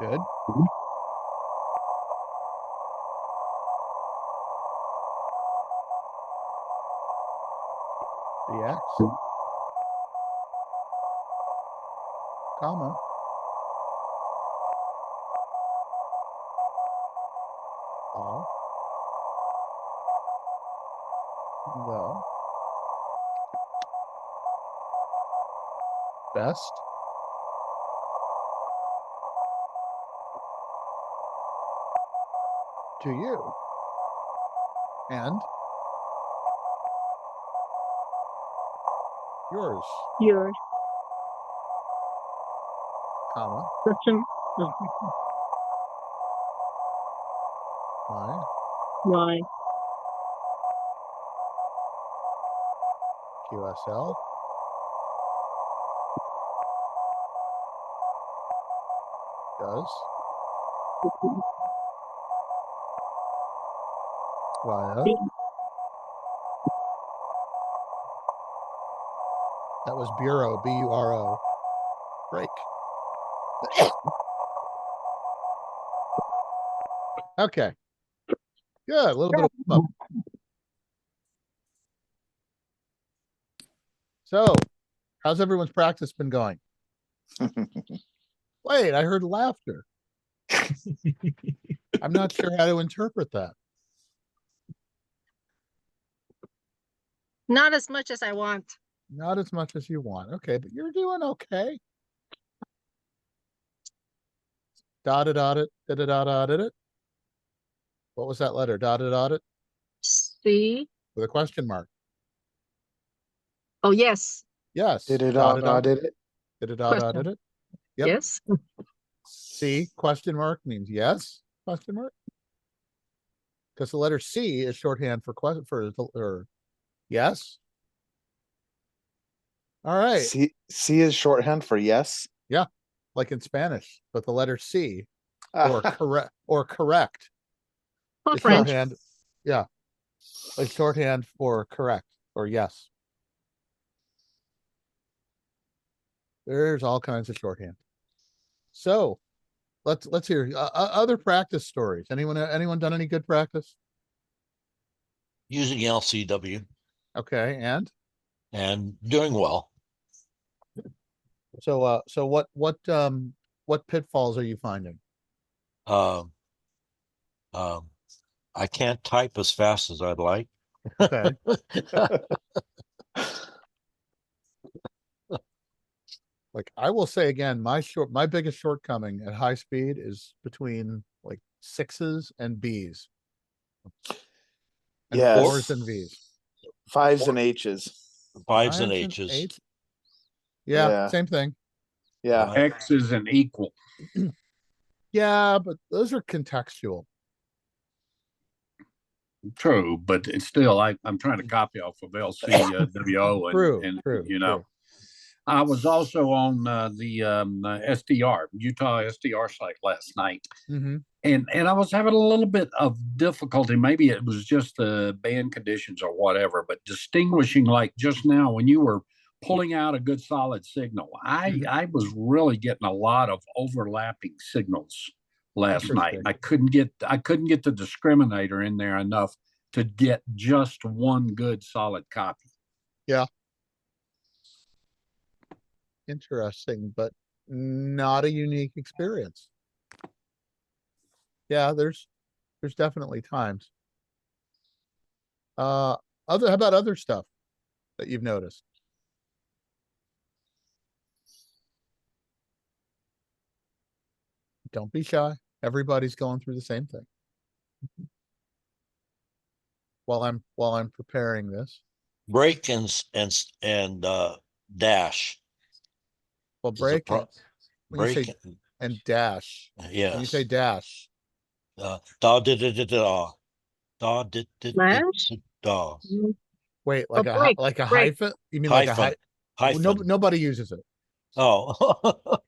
Good. The X. Comma. All. The. Best. To you. And. Yours. Yours. Comma. Question. My. Why? QSL. Does. Via. That was Bureau, B-U-R-O. Break. Okay. Good. A little bit of warm up. So, how's everyone's practice been going? Wait, I heard laughter. I'm not sure how to interpret that. Not as much as I want. Not as much as you want. Okay, but you're doing okay. Dotted it. Did it dotted it. What was that letter? Dotted it C. with a question mark. Oh, yes. Yes. Did it Dotted did it? Did it Question. dotted it? Yep. Yes. C question mark means yes? Question mark. Because the letter C is shorthand for question or yes. All right. C is shorthand for yes. Yeah, like in Spanish, but the letter C or correct For is French. shorthand. Yeah, it's shorthand for correct or yes. There's all kinds of shorthand. So let's hear other practice stories. Anyone done any good practice? Using LCW Okay, and doing well. so what pitfalls are you finding? Um, I can't type as fast as I'd like. Okay. Like I will say again, my biggest shortcoming at high speed is between like sixes and B's. And Yes. fours and V's. Fives and H's. Fives and H's. Eights. Yeah, Yeah. same thing. Yeah. X is an equal. Yeah, but those are contextual. True, but it's still I'm trying to copy off of LCWO and True. you know. I was also on the SDR, Utah SDR site last night. Mm-hmm. And I was having a little bit of difficulty. Maybe it was just the band conditions or whatever, but distinguishing, like just now when you were pulling out a good solid signal, I was really getting a lot of overlapping signals last night. I couldn't get the discriminator in there enough to get just one good solid copy. Yeah. Interesting, but not a unique experience. Yeah, there's definitely times. How about other stuff that you've noticed? Don't be shy. Everybody's going through the same thing. While I'm preparing this. Break and dash. Well, break break and dash. Yes. When you say dash. Da did it da. Da did da. Wait, like a hyphen? You mean hyphen. Like a hyphen? Nobody uses it. Oh.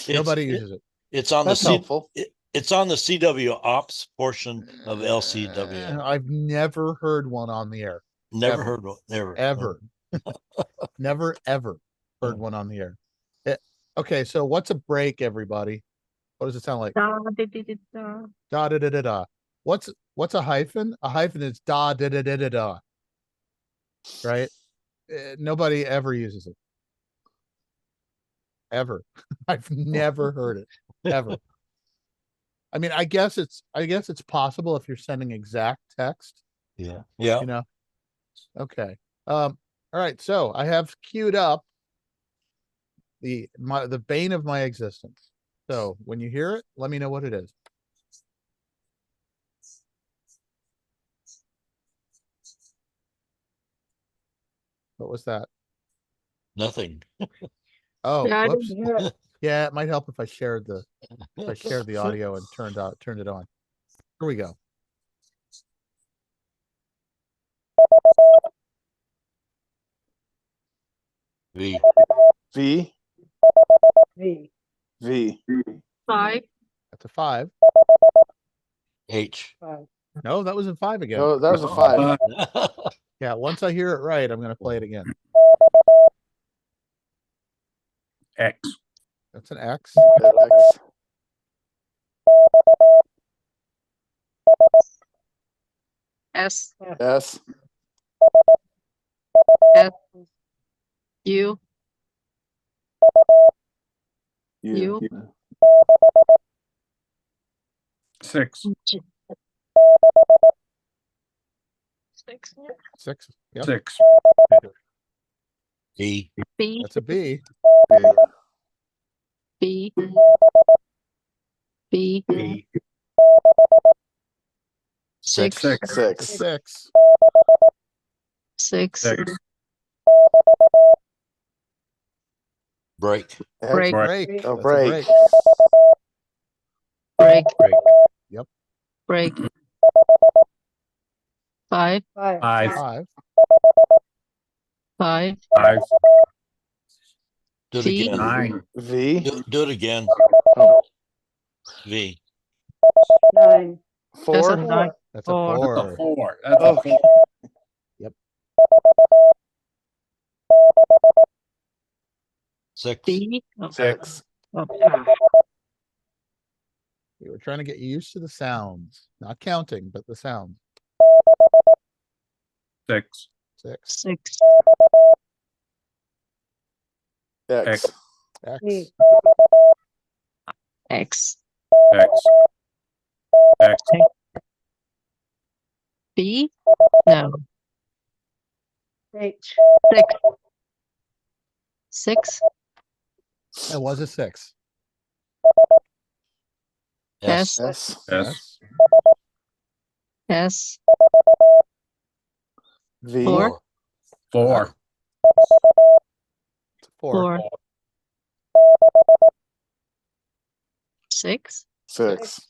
Nobody uses it. It's on That's helpful. It's on the CW ops portion of LCW. I've never heard one on the air. Never heard one. Ever. Never ever heard one on the air. Okay, so what's a break, everybody? What does it sound like? Da, di, di, di, da. Da da da da da. What's a hyphen? A hyphen is da da da da da da. Right? Nobody ever uses it. Ever. I've never heard it. Ever. I mean, I guess it's possible if you're sending exact text, Yeah. Yeah. you know. Okay. All right, so I have queued up the bane of my existence. So when you hear it, let me know what it is. What was that? Nothing. Oh, Yeah, I whoops. didn't hear it. Yeah, it might help if I shared the audio and turned it on. Here we go. V. V. V. V. 5. That's a 5. H. 5. No, that was a 5 again. Oh, that was a 5. Yeah, once I hear it right, I'm gonna play it again. X. That's an X. X. S. S. U. U. U. 6. 6. 6. Yep. 6. E. B. That's a B. B. B. B. 6. 6. That's a 6. 6. 6. 6. Break. Break. Break. Oh, That's a break. Break. Break. Break. 5. 5. 5. 5. 5. Do it V. again. 9. V. Do it again. Oh, V. 9. That's a 4. 9. That's a Four. That's a 4. 4. That's a Oh. 4. Six. B. 6. We were trying to get you used to the sounds, not counting, but the sounds. 6. 6. 6. X. X. X. X. X. B. No. H. 6. 6. It was a 6. S. S. S. S. V. 4. 4. It's a 4. 4. 6. 6.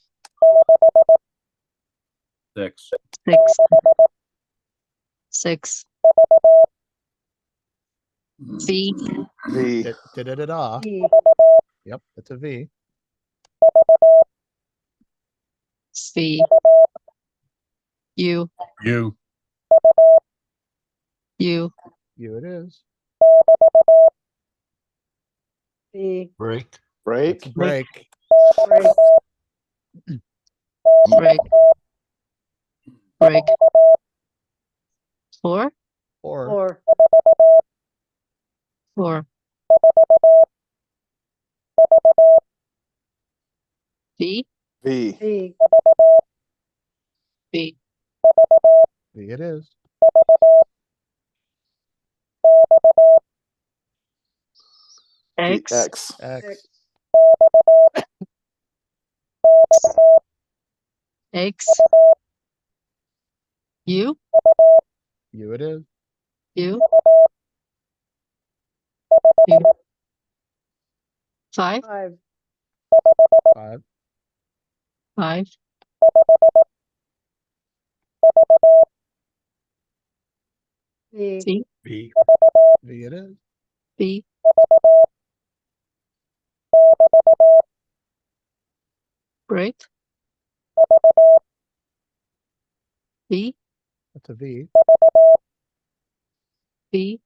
6. 6. 6. V. V. Da-da-da-da. E. Yep, it's a V. V. U. U. U. U it is. B. Break. It's Break. break. Break. Break. Break. 4. 4. 4. 4. V. V. B. V. V it is. X. X. X. X. U. U it is. U. U. 5. 5. 5. 5. B. V. B. V it is. B. Break. B. That's a V. B.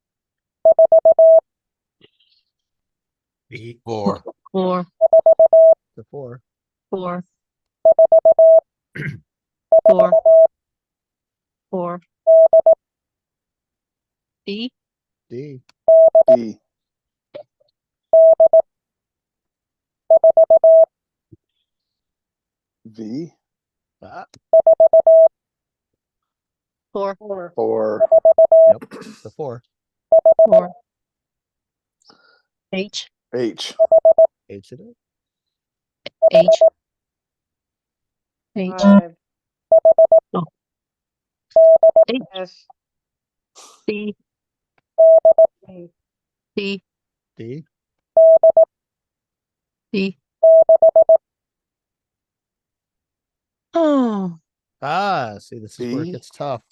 B. 4. 4. It's a 4. 4, 4, 4. D, D, D, V, ah, 4, 4, 4, yep, the 4. 4. H, H, H it is. H, H, 5, H, S, C, D, D, D, D. Oh, ah, see, this is where it B. gets tough.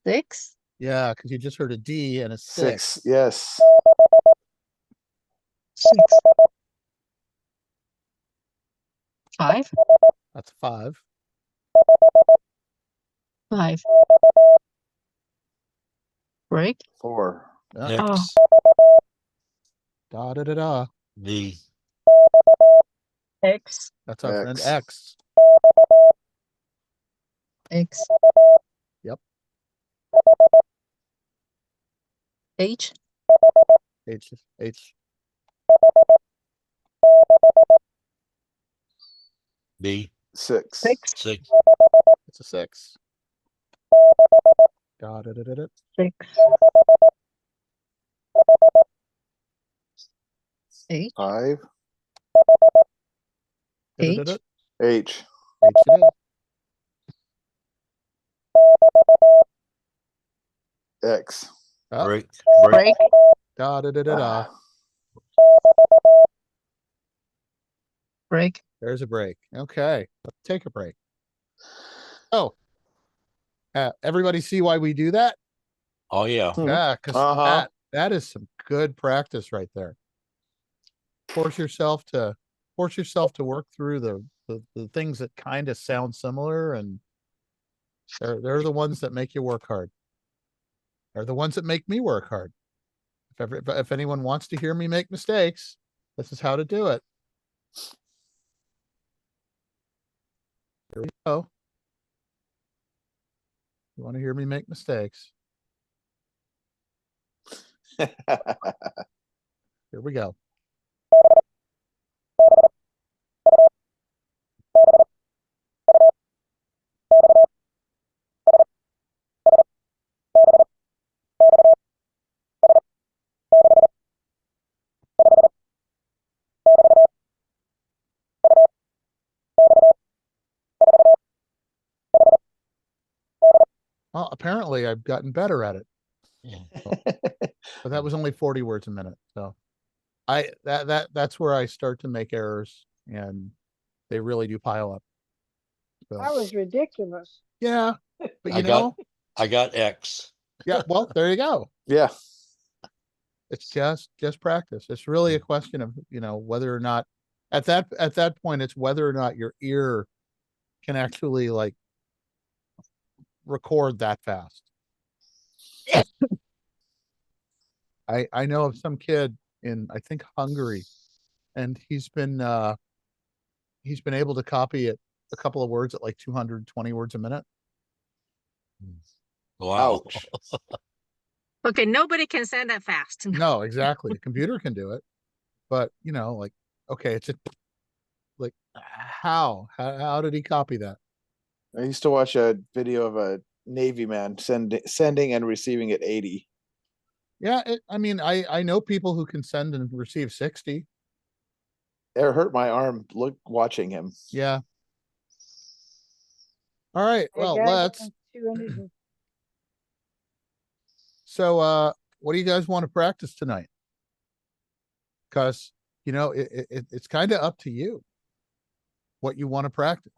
6, Yeah, because you just heard a D and a 6. 6, yes. 6. 5, That's 5. 5. Break. 4, Yeah. Oh. X, Da da da da. V, X, That's our friend X. X. X. Yep. H, H. B, 6, 6, 6, It's a 6. Da da da da da. 6. H, 5, Da da da da. H, H, H it is. X. Oh, break, break. da da da da da. Ah, Break. There's a break. Okay, let's take a break. Oh, everybody see why we do that? Oh, yeah. Mhm. Yeah, because Uh-huh. that is some good practice right there. Force yourself to work through the things that kind of sound similar, and they're the ones that make you work hard. They're the ones that make me work hard. If anyone wants to hear me make mistakes, this is how to do it. Here we go. You want to hear me make mistakes? Here we go. Well, apparently I've gotten better at it, but that was only 40 words a minute. So that's where I start to make errors, and they really do pile up. So, that was ridiculous. yeah, but I you got- know, I got X. yeah, well, there you go. Yeah. It's just practice. It's really a question of, whether or not at that point, it's whether or not your ear can actually like record that fast. I know of some kid in, I think, Hungary, and he's been able to copy it a couple of words at like 220 words a minute. Wow. Ouch. Okay, nobody can send that fast. No, exactly. A computer can do it, but like, okay, it's like how did he copy that? I used to watch a video of a Navy man sending and receiving at 80. Yeah, I mean, I know people who can send and receive 60. It hurt my arm watching him. Yeah. All right. That Well, guy let's. down 200 and- So, what do you guys want to practice tonight? Because it's kind of up to you what you want to practice.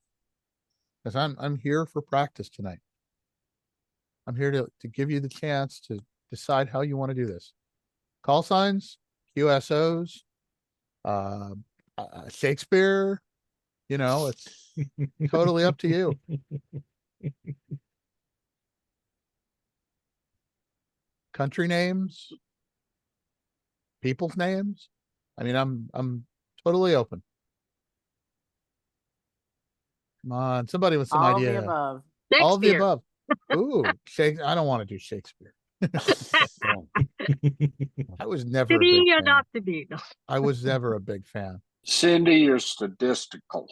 Because I'm here for practice tonight. I'm here to give you the chance to decide how you want to do this. Call signs, QSOs, Shakespeare. It's totally up to you. Country names, people's names. I mean, I'm totally open. Come on, somebody with some All the idea. above. All of the Shakespeare. above. Ooh, Shakespeare. I don't want to do Shakespeare. I was never To a big be or fan. not to be. No. I was never a big fan. Cindy, you're statistical.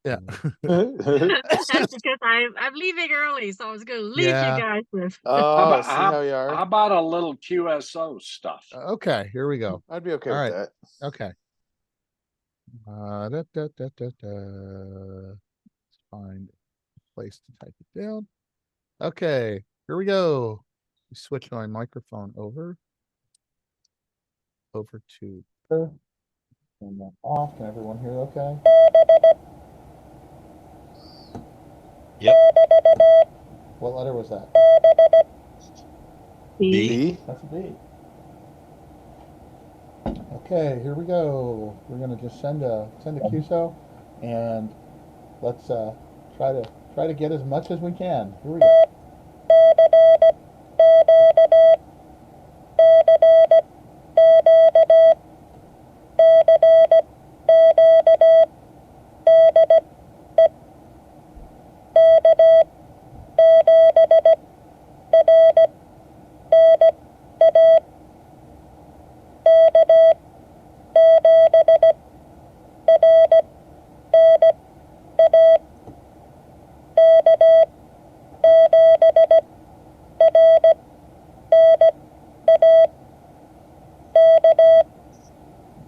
Yeah. That's because I'm leaving early, so I was going to leave Yeah. you guys with. Oh, see how you How are. about a little QSO stuff? Okay, here we go. I'd be okay All with right. that. Okay. Let's find a place to type it down. Okay, here we go. Switch my microphone over to turn that off. Can everyone hear okay? Yep. What letter was that? B. B. That's a B. Okay, here we go. We're gonna just send a QSO, and let's try to get as much as we can. Here we go.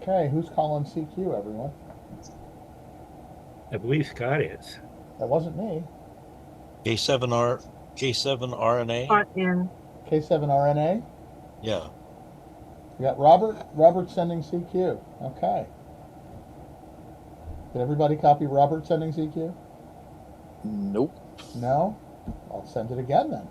Okay, who's calling CQ, everyone? I believe Scott is. That wasn't me. K7 RNA. RN. K7RNA. Yeah. We got Robert. Robert sending CQ. Okay. Did everybody copy Robert sending CQ? Nope. No? I'll send it again then.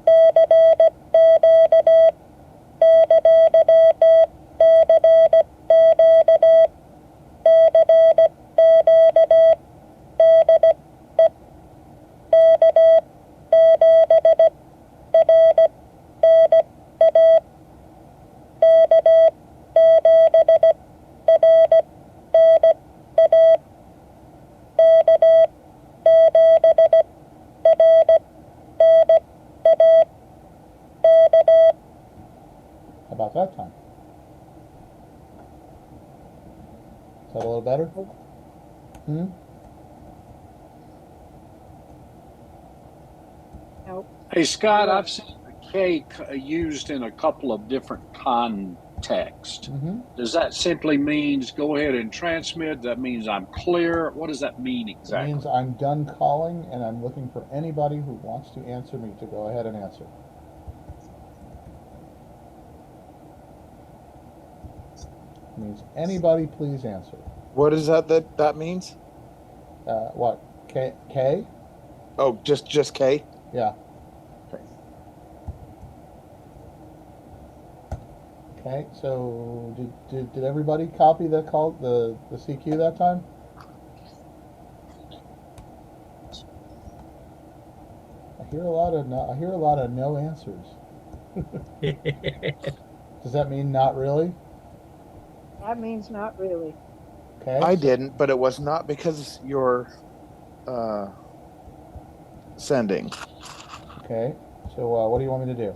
How about that time? Is that a little better? Hmm? Nope. Hey, Scott, I've seen the K used in a couple of different contexts. Mm-hmm. Does that simply means go ahead and transmit? That means I'm clear? What does that mean It exactly? means I'm done calling and I'm looking for anybody who wants to answer me to go ahead and answer. It means anybody please answer. What is that means? What? K? Oh, just K? Yeah. Okay. Okay, so did everybody copy the CQ that time? I hear a lot of no answers. Does that mean not really? That means not really. Okay. I didn't, but it was not because you're sending. Okay. So what do you want me to do?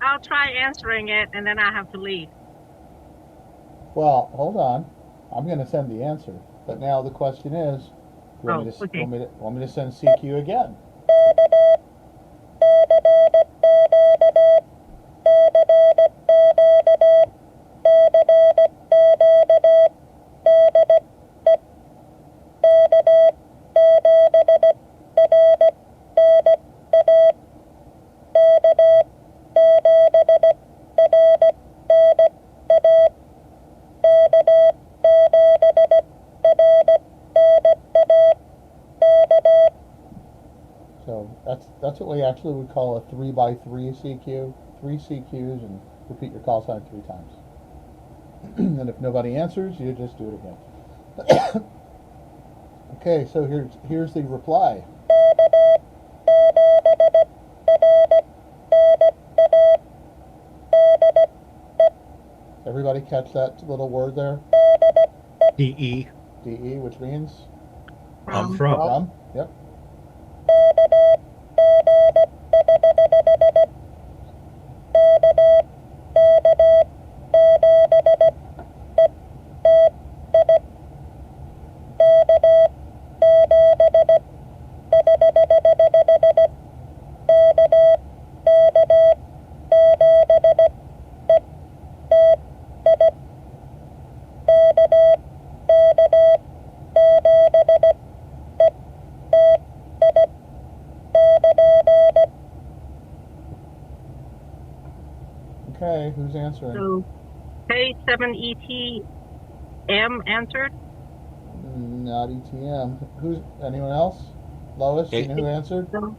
I'll try answering it and then I have to leave. Well, hold on. I'm going to send the answer, but now the question is, do you want me to okay. want me to send CQ again? So that's what we actually would call a 3x3 CQ. 3 CQs and repeat your call sign 3 times. And if nobody answers, you just do it again. Okay, so here's the reply. Everybody catch that little word there? DE. DE, which means From. From, yep. Okay, who's answering? So K7ETM answered. Not ETM. Who's anyone else? Lois, you know who answered? So,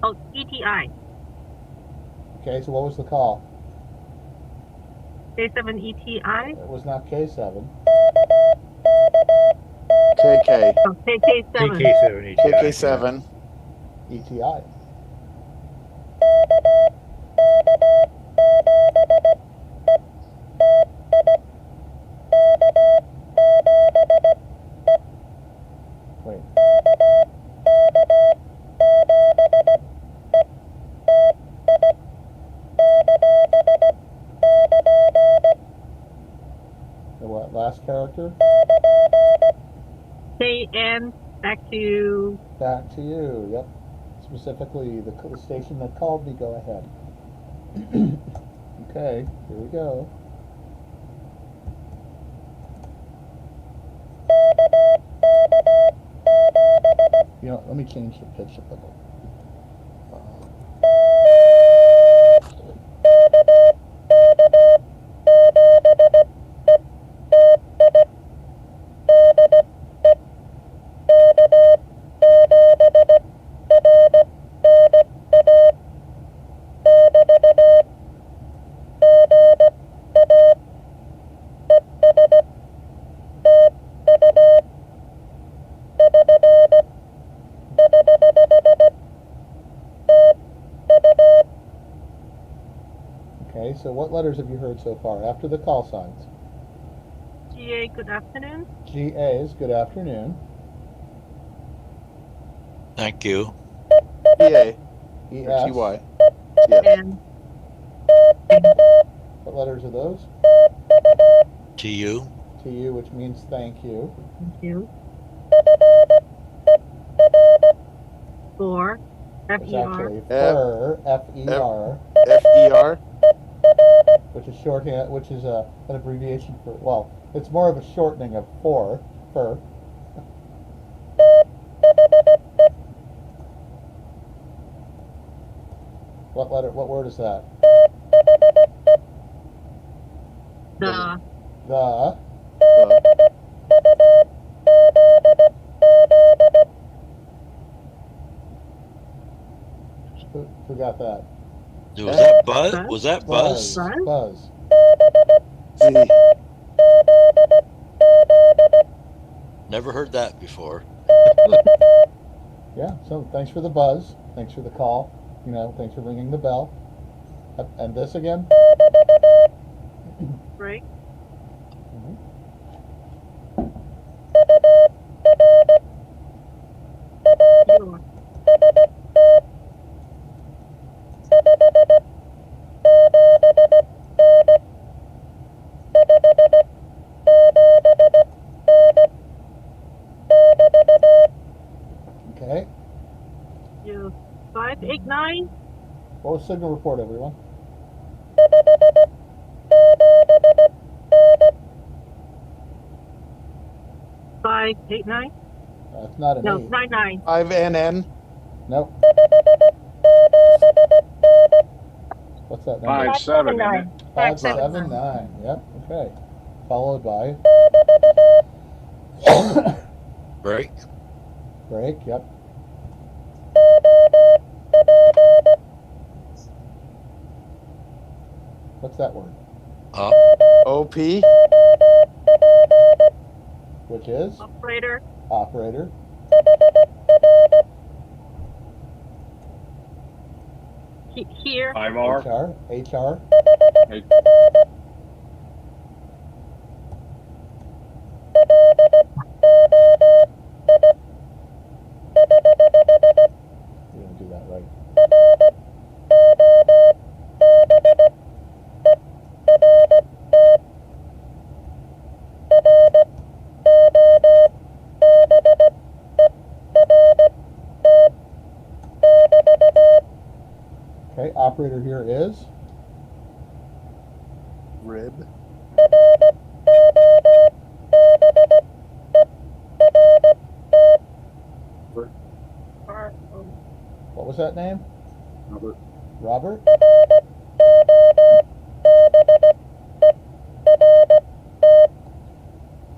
oh, ETI. Okay, so what was the call? K7ETI. It was not K7. KK. Oh, KK7. KK7. ETI. Wait. The what? Last character? KN. Back to. Back to you. Yep. Specifically, the station that called me. Go ahead. Okay, here we go. You know, let me change the pitch a little. Okay, so what letters have you heard so far after the call signs? GA, good afternoon. GA is good afternoon. Thank you. EA. ES. Or TY. Yes. And What letters are those? TU. TU, which means thank you. thank you. For It's FER. actually FER, F-E-R, FER. which is shorthand, which is an abbreviation for, well, it's more of a shortening of fur. What letter, what word is that? The. The. Who got that? Was that Buzz? Was that Buzz? Buzz? Buzz. Z. Never heard that before. Yeah, so thanks for the buzz. Thanks for the call. You know, thanks for ringing the bell. And this again? Right. Your. Okay. Your 589. What was signal report, everyone? Five 8-9. It's not an No, 8. 9-9. 5NN. Nope. What's that number? 579. 579. Yep. Okay. Followed by Break. break. Yep. What's that word? Up. OP. Which is Operator. operator. Here. HR. HR. operator here is? Rib. What was that name? Robert. Robert?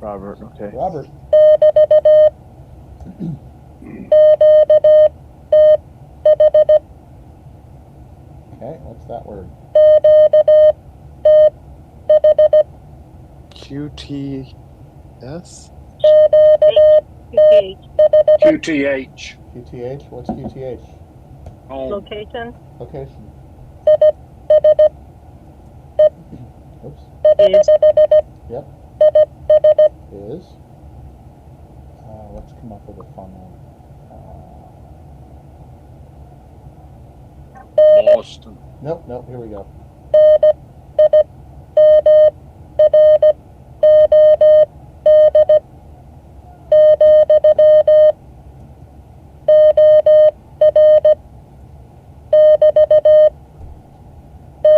Robert. Okay. Robert. Okay, what's that word? QTS. QTH. QTH. QTH? What's QTH? Home. Location Location. Oops. is Yep. Is. Let's come up with a fun one. Boston. Nope, here we go.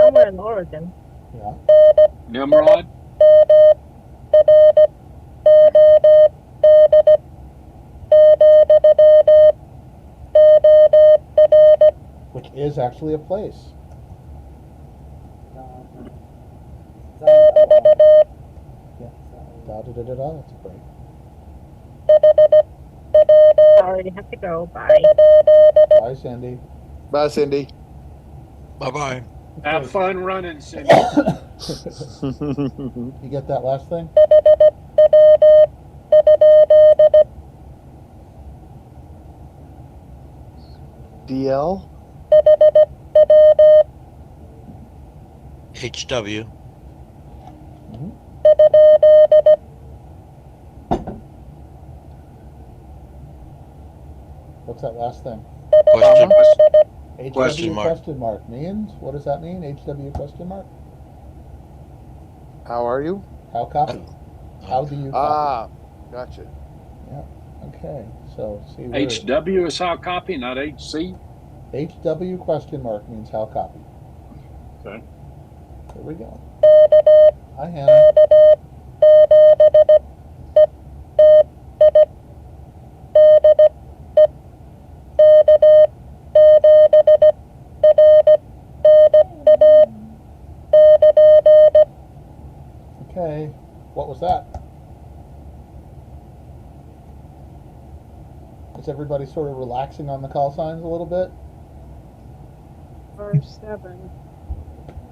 somewhere in Oregon. Yeah. Nimrod. Which is actually a place. Yeah. Da-da-da-da-da, that's a break. Sorry, have to go. Bye. Bye, Sandy. Bye, Cindy. Bye-bye. Have fun running, Cindy. You get that last thing? DL. HW. Mhm. What's that last thing? Question. HW Question mark. question mark means? What does that mean? HW question mark? How are you? How copy? How do you copy? Ah, gotcha. Okay, so see where HW is how copy, not HC. HW question mark means how copy. Okay. Here we go. Hi, Hannah. Okay, what was that? Is everybody sort of relaxing on the call signs a little bit? R7.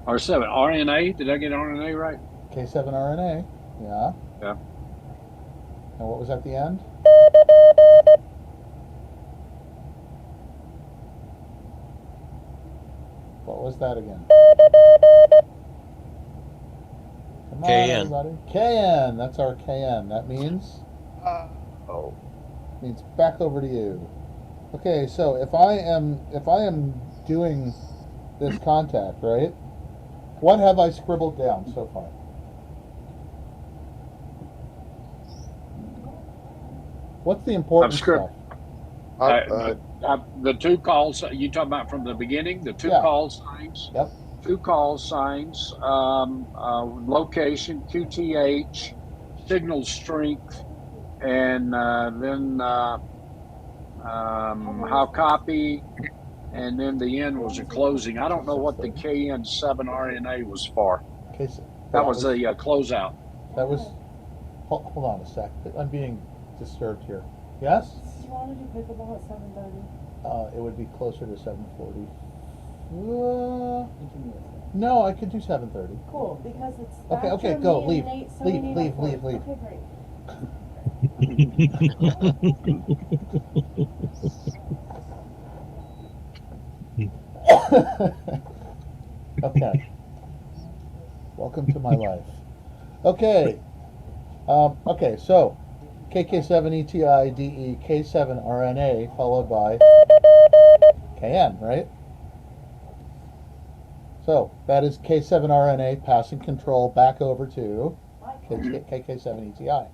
R7. RNA. Did I get RNA right? K7RNA, yeah. Yeah. And what was at the end? What was that again? Come on, KN. everybody. KN, that's our KN. That means back over to you. Okay, so if I am doing this contact, right? What have I scribbled down so far? What's the important scribbled- stuff? The two calls you talking about from the beginning, the two Yeah. call signs. Yep. Two call signs, location, QTH, signal strength, and then how copy, and then the end was a closing. I don't know what the KN7 RNA was for. Okay, so That was a closeout. That was. Hold on a sec. I'm being disturbed here. Yes? Do you want to do pickleball at 7:30? It would be closer to 7:40. No, I could do 7:30. Cool, because it's Okay, after go, me leave. and Nate, so Leave, we need leave, a fourth. leave, leave. Okay, great. Okay. Welcome to my life. Okay. Okay, so KK7ETIDE K7RNA followed by KN, right? So that is K7RNA passing control back over to KK7ETI.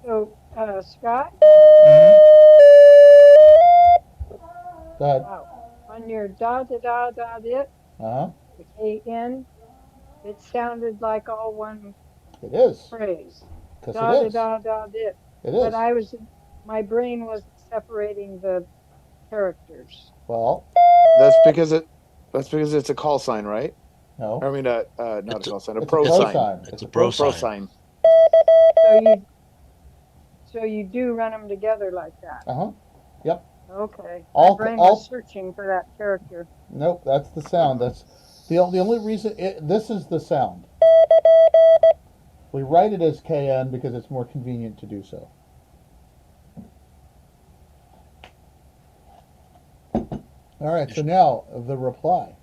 So, Scott? Go ahead. Wow. On your da da da da it, Uh-huh. the KN, it sounded like all one It is, phrase. because Da it da is. da da it. It But is. my brain wasn't separating the characters. Well, That's because it's a call sign, right? no. I mean, not It's a a- call sign, a It's a pro pro sign. sign. It's a Pro pro sign. So you do run them together like that. Uh-huh. Yep. Okay. All- My brain all- was searching for that character. Nope, that's the sound. That's the only reason this is the sound. We write it as KN because it's more convenient to do so. All right, so now the reply.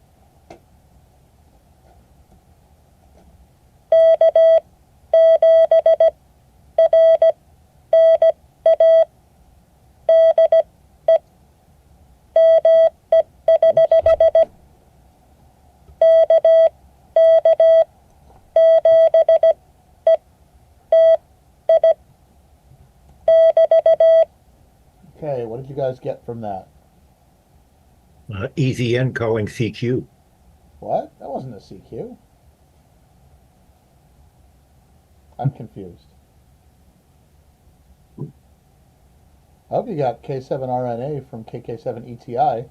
Okay, what did you guys get from that? EZN calling CQ. What? That wasn't a CQ. I'm confused. I hope you got K7RNA from KK7ETI.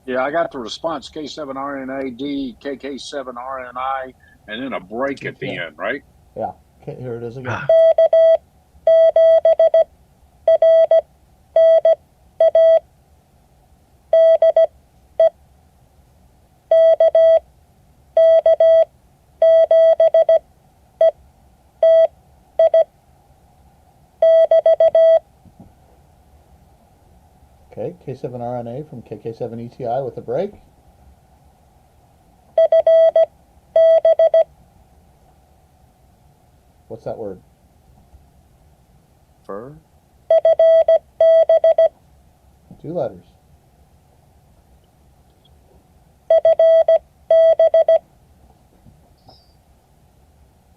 Yeah, I got the response K7RNAD, KK7RNI, and then a break at the Yeah. end, right? Yeah. Okay, here it is again. Okay, K7RNA from KK7ETI with a break. What's that word? Fur. 2 letters.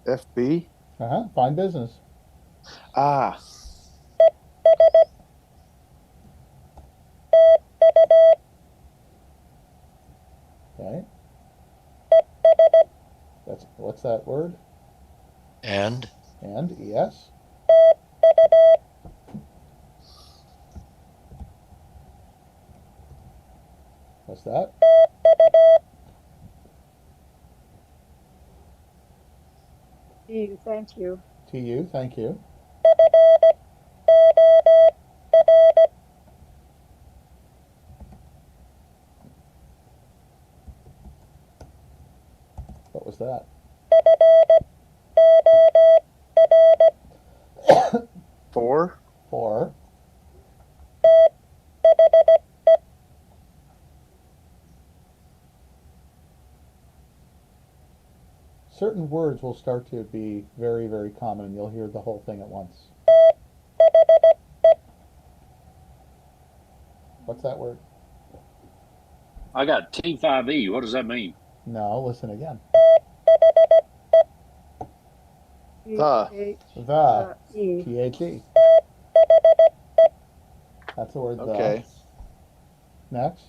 FB. Uh-huh, fine business. Ah. Okay. What's that word? And And, yes. What's that? Thank you. TU, thank you. What was that? For. 4. Certain words will start to be very, very common, and you'll hear the whole thing at once. What's that word? I got T5E. What does that mean? No, listen again. The. The. E. T-H-E. That's the word the. Okay. Next.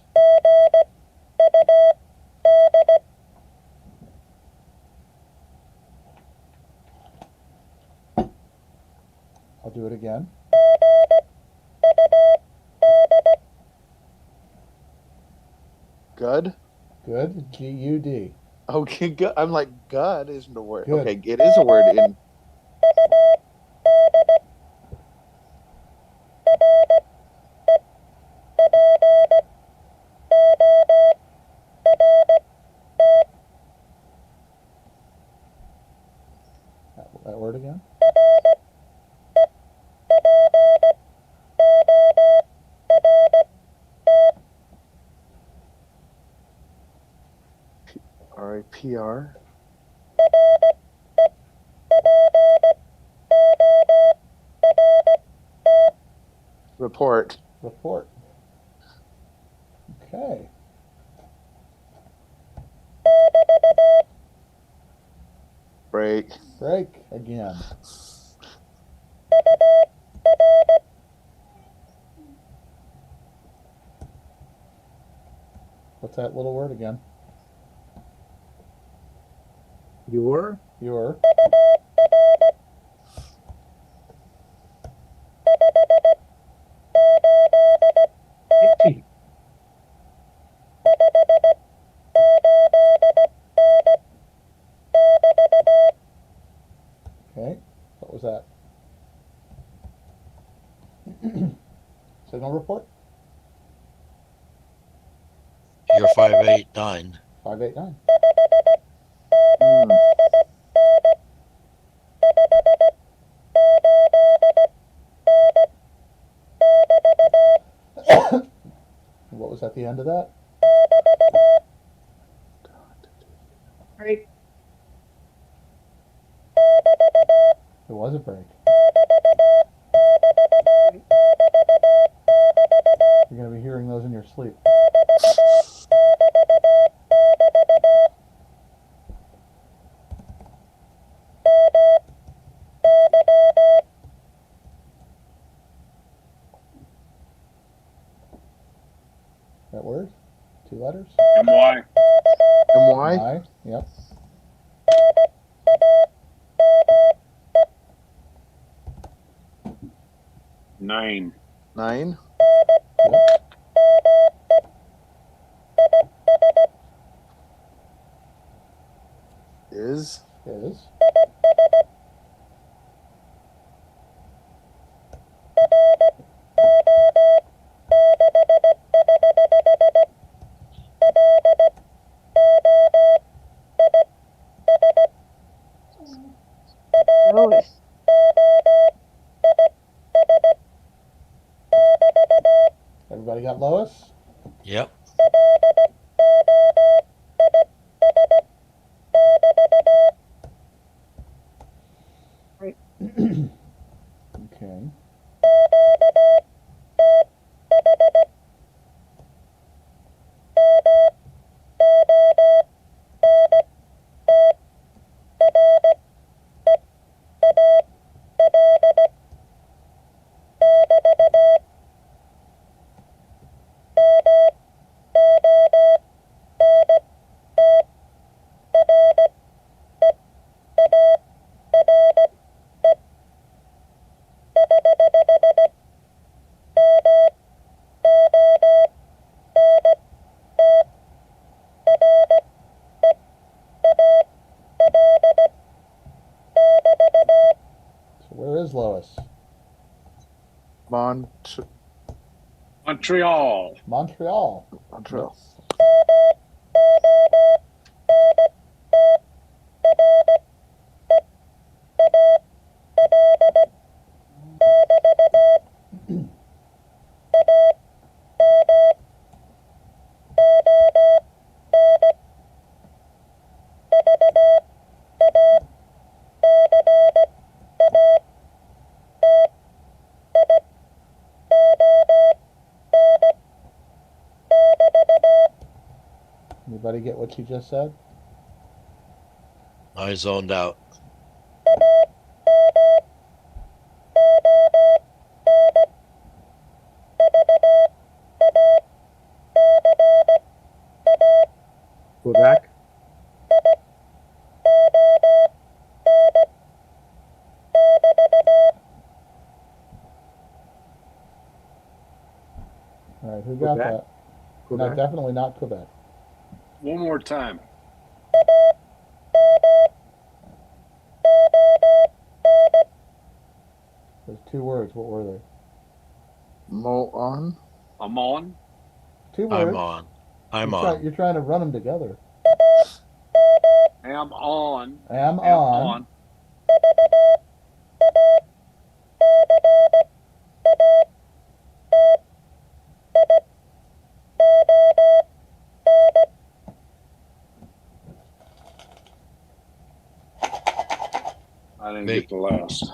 I'll do it again. Good. Good. G-U-D. Okay. Good. I'm like, good isn't a word. Good. Okay, it is a word in. That word again. RIPR. Report. Report. Okay. Break. Break again. What's that little word again? Your? Your. Itchy. Okay. What was that? Signal report? You're 589. 589. Hmm. What was at the end of that? Break. It was a break. You're going to be hearing those in your sleep. That word? 2 letters? MY. MY? I. Yep. Nine. 9? Yep. Is? Is. Lois. Everybody got Lois? Yep. Right. Okay. So where is Lois? Montreal. Montreal. Montreal. Anybody get what she just said? I zoned out. Quebec. All right, who got Quebec? that? No, Quebec. definitely not Quebec. One more time. There's 2 words. What were they? Mo-on? I'm on. 2 words. I'm on. I'm on. You're trying to run them together. Am on. Am Am on. on. I didn't get the last.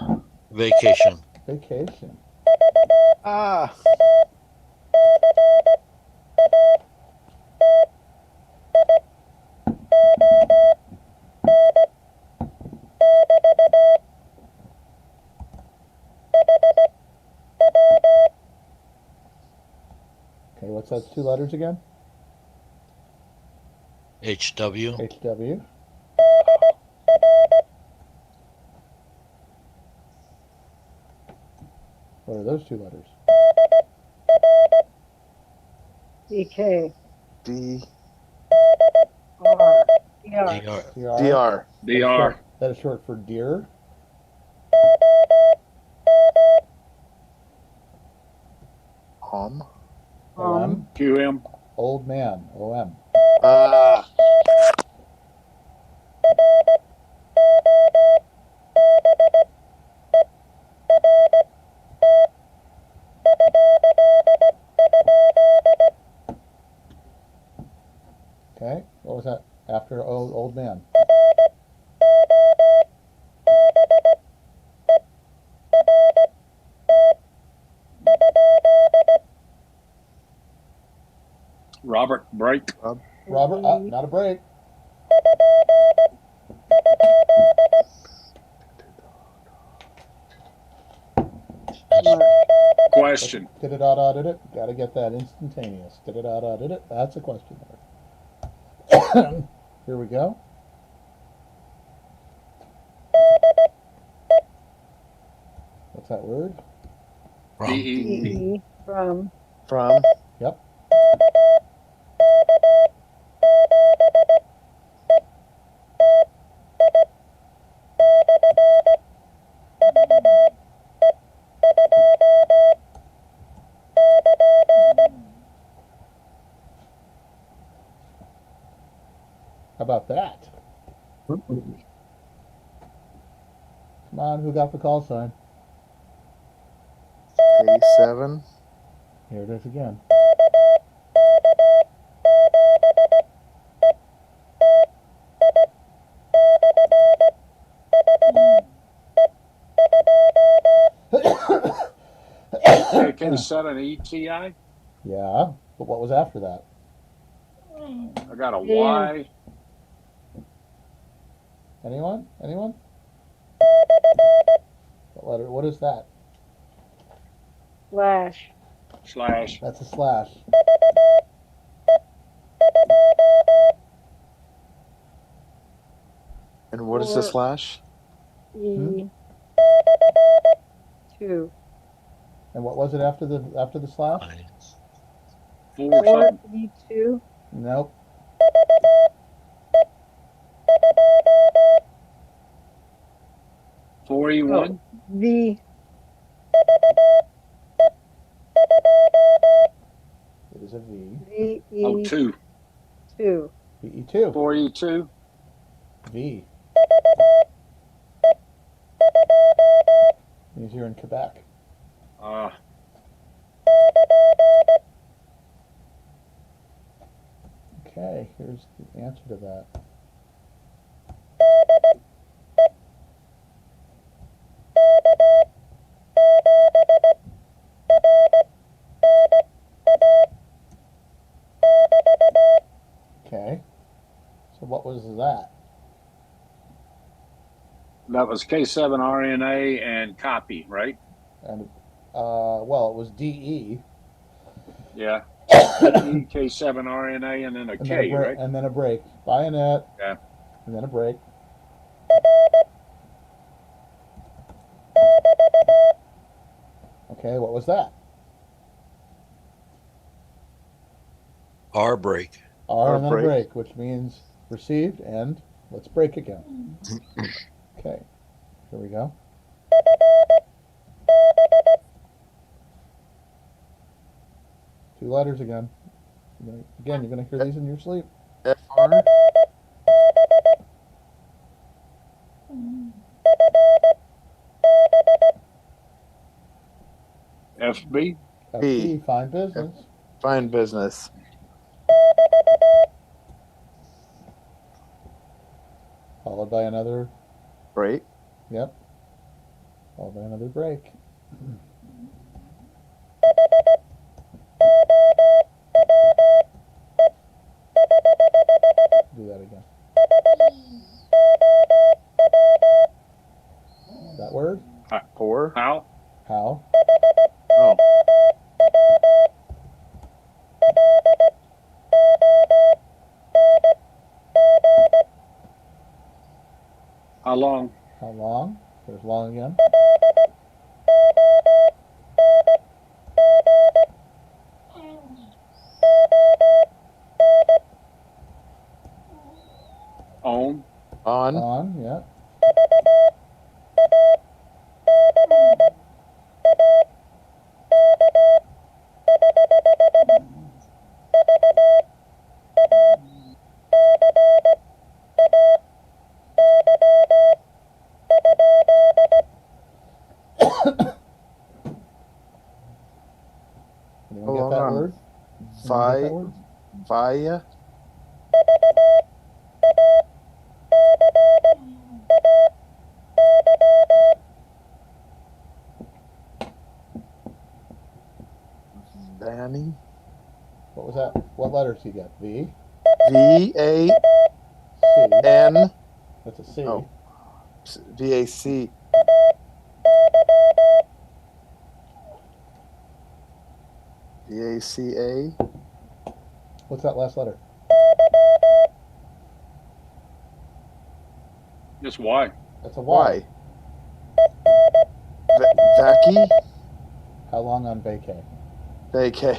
Vacation. Vacation. Ah! Okay, what's that 2 letters again? HW. HW. What are those two letters? DK, D R, DR. DR. DR. DR. That is DR. short, that is short for deer. OM. OM. QM. Old man. OM. Ah. Okay. What was that after old man? Robert Break. Robert. Not a break. Question. Did it out did it? Gotta get that instantaneous. Did it out did it? That's a question mark. Here we go. What's that word? From. DE. DE, from. From. Yep. How about that? Come on, who got the call sign? A7. Here it is again. AK7 ETI. Yeah, but what was after that? I got a Yeah. Y. Anyone? Anyone? What letter? What is that? Slash. Slash. That's a slash. And what is the Or- slash? E. 2. And what was it after the slash? Four Or something. E2. Nope. Four E1. V. It is a V. V. E. Oh, two. 2. VE2. Four E2. V. Means you're in Quebec. Okay, here's the answer to that. Okay, so what was that? That was K7 RNA and copy, right? And well, it was DE. Yeah. DE, K7 RNA, and then a And K, then a break, right? and then a break. Bayonet. Yeah. And then a break. Okay, what was that? R break. R and then break. a break, which means received, and let's break again. Okay, here we go. Two letters again. You're gonna hear these in your sleep. FR. FB. FB, fine business. Fine business. Followed by another, Break. yep. Followed by another break. Do that again. That word? Pour. How? How? Oh. long? How long? There's long again. On? On. Yeah. Anyone How get long that on word? Anyone get that word? Via? Vanny? What was that? What letters do you get? V? V-A-N? C. That's a C. Oh. V-A-C. V-A-C-A? What's that last letter? Just Y. That's a Y. Why? Vacky? How long on vacay? Vacay.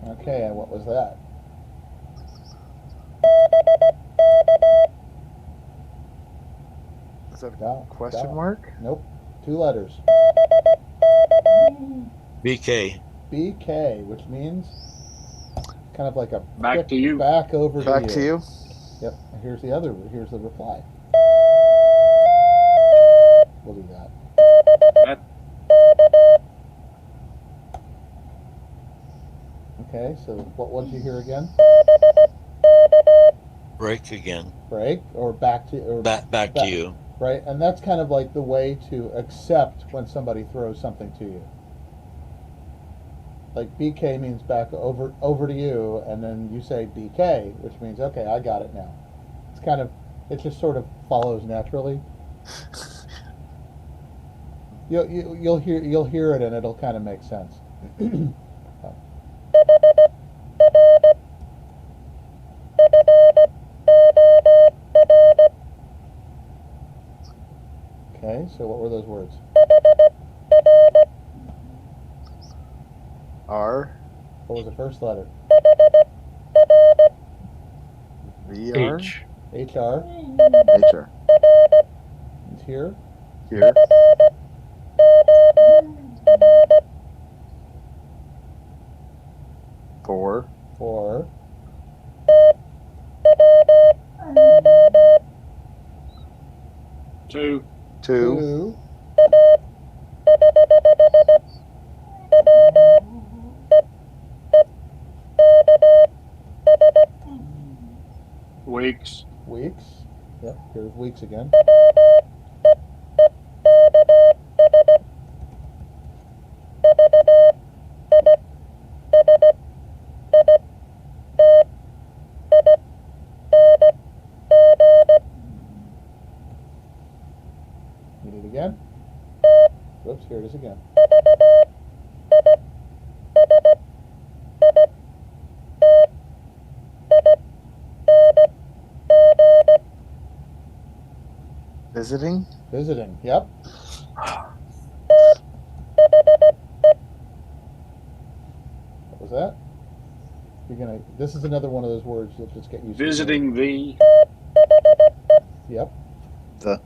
Okay, and what was that? Is that a Down, question down. mark? Nope. 2 letters. BK. BK, which means kind of like a Back quick to you. back over Back to to you. Yep. And here's the reply. We'll do that. That, Okay, so what did you hear again? Break again. Break or back to or Back to you. right? And that's kind of like the way to accept when somebody throws something to you. Like BK means back over to you, and then you say BK, which means okay, I got it now. It's kind of it just sort of follows naturally. You'll hear it, and it'll kind of make sense. Okay, so what were those words? R. What was the first letter? V-R? H. HR. Nature. It's here. Here. Four. For Two. Two. two. Weeks. Weeks. Yep, here's weeks again. You need it again? Whoops, here it is again. Visiting. Visiting. Yep. What was that? This is another one of those words you'll just get used Visiting the. to. Yep. The.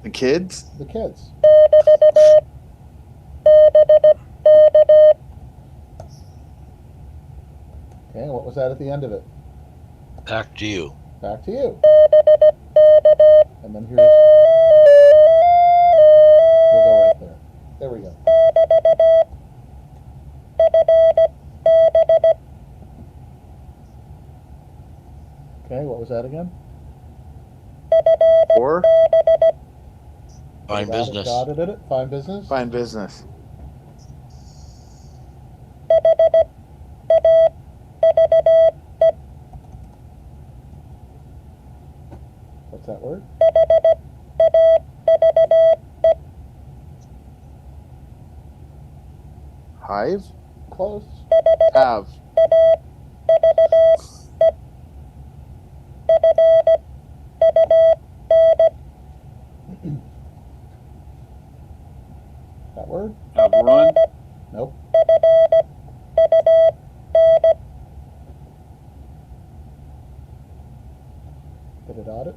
The kids. The kids. Okay, and what was that at the end of it? Back to you. Back to you. And then here's. We'll go right there. There we go. Okay, what was that again? Or Fine business. Dotted it. Fine business. fine business. What's that word? close. Have. That word? Have run. Nope. Did it audit?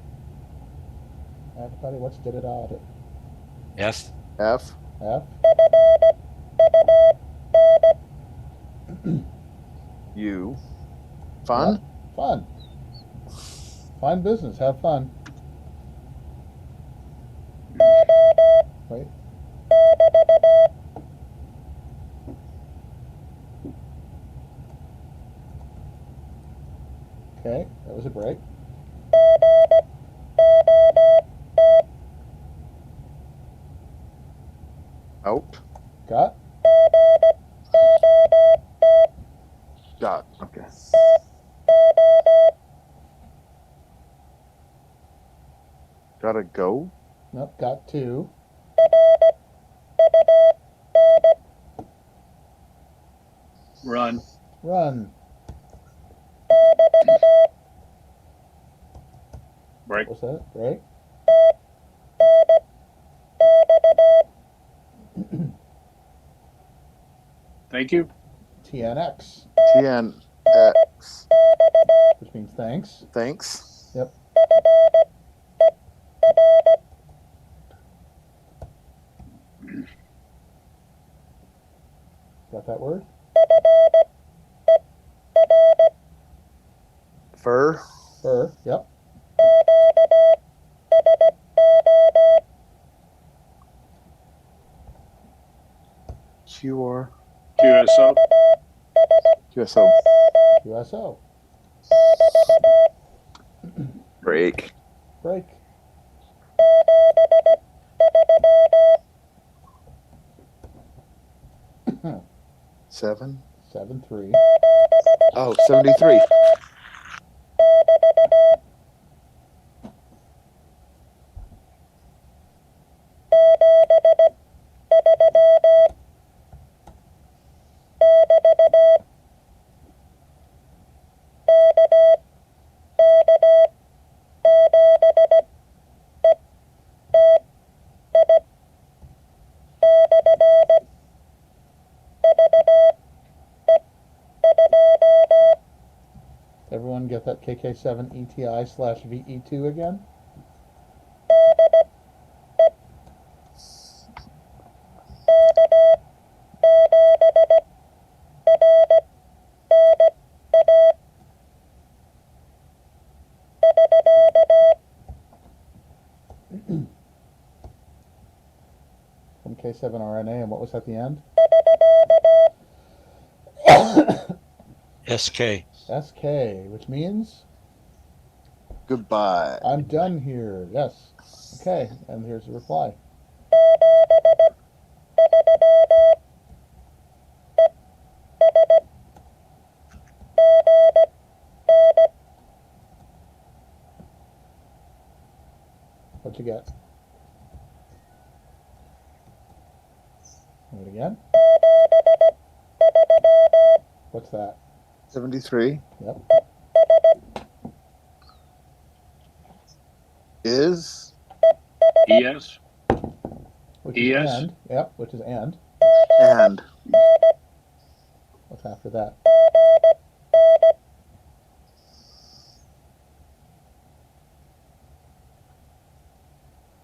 Everybody, what's did it audit? Yes. F. F? U. Fun. Yep. Fun. Fine business. Have fun. Wait. Okay, that was a break. Out. Got? Got. Okay. Gotta go. Nope, got two. Run. Run. Break. What was that? Break? Thank you. TNX, TNX. which means thanks. Thanks. Yep. Got that word? Fur. Fur. Yep. QR. QSO. QSO. USO. Break. Break. Seven. 7-3. Oh, 73. Everyone get that KK7 ETI/VE2 again? From K7RNA, and what was at the end? SK. SK, which means Goodbye. I'm done here. Yes. Okay, and here's the reply. What'd you get? Do it again. What's that? 73 Yep. is ES. Which is ES. and. Yep, which is and. and What's after that?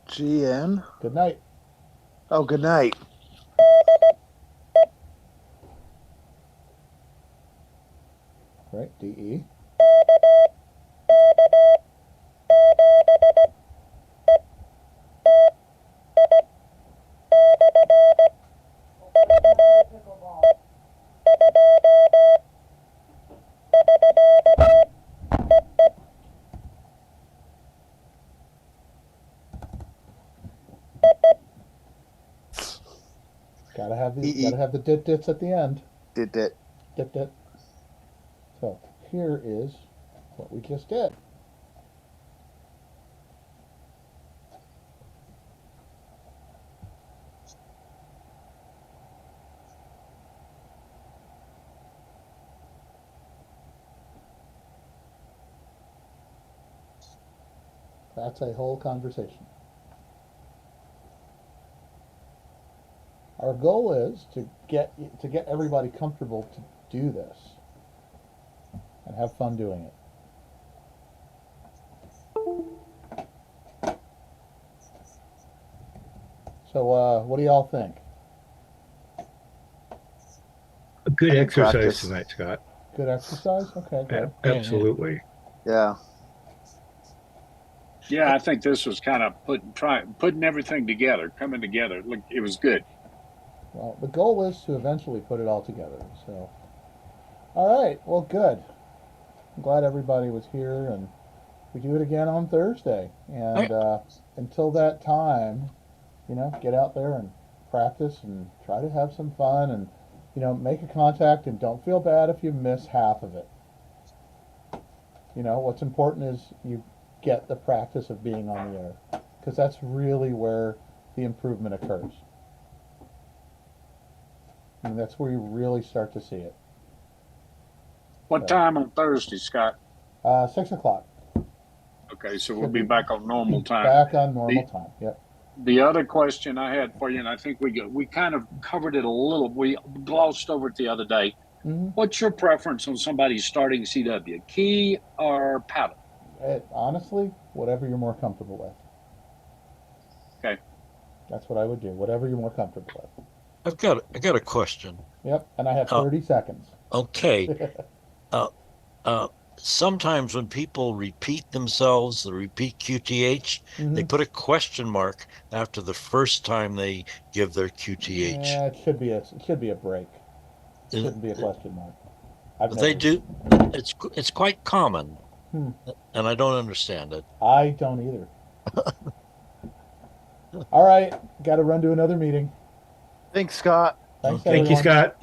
GN. Good night. Oh, good night. Right, DE. Pickleball. Gotta have the EE. gotta have the dits at the end. Did it. Dit. So here is what we just did. That's a whole conversation. Our goal is to get everybody comfortable to do this and have fun doing it. So, what do y'all think? A good I think exercise practice. tonight, Scott. Good exercise? Okay, good. Absolutely. Yeah. Yeah, I think this was kind of putting everything together, coming together. Look, it was good. Well, the goal is to eventually put it all together. So, all right. Well, good. I'm glad everybody was here, and we do it again on Thursday. And until that time, get out there and practice and try to have some fun and, make a contact and don't feel bad if you miss half of it. What's important is you get the practice of being on the air, because that's really where the improvement occurs. And that's where you really start to see it. What time on Thursday, Scott? 6 o'clock. Okay, so we'll be back on normal time. Back on normal time. Yep. The other question I had for you, and I think we kind of covered it a little. We glossed over it the other day. Mm-hmm. What's your preference on somebody starting CW, key or paddle? Honestly, whatever you're more comfortable with. Okay. That's what I would do. Whatever you're more comfortable with. I got a question. Yep, and I have 30 seconds. Okay. Sometimes when people repeat themselves, they repeat QTH, they put a question mark after the first time they give their QTH. Yeah, it should be a break. It shouldn't be a question mark. They do. It's quite common, and I don't understand it. I don't either. All right, got to run to another meeting. Thanks, Scott. Thanks, Thank you, everyone. Scott.